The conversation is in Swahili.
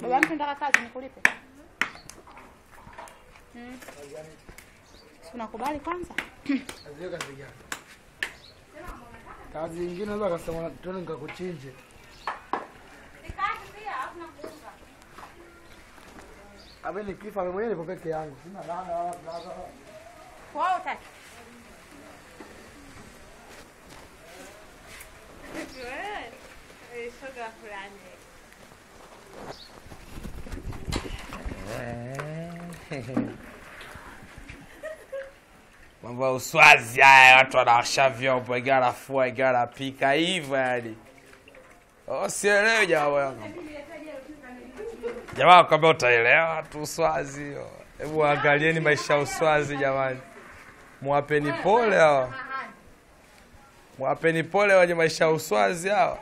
Baba mtu ndaka kazi nikulipe. Unakubali kwanza? Kazi gani? Kazi nyingine naweza kusema tuone nikakuchinje. Abe nikifa mimi mwenyewe nipo peke yangu. Sina laana wala blaza. Kwa utaki. Shoga fulani. Mambo uswazi haya, watu wanawasha vyombo, ingawa anafua, ingawa anapika hivyo yani. Sielewi jamaa wangu. Jamaa kama utaelewa tu uswazi. Hebu angalieni maisha uswazi jamani. Muwapeni pole hao. Muwapeni pole wenye maisha uswazi hao.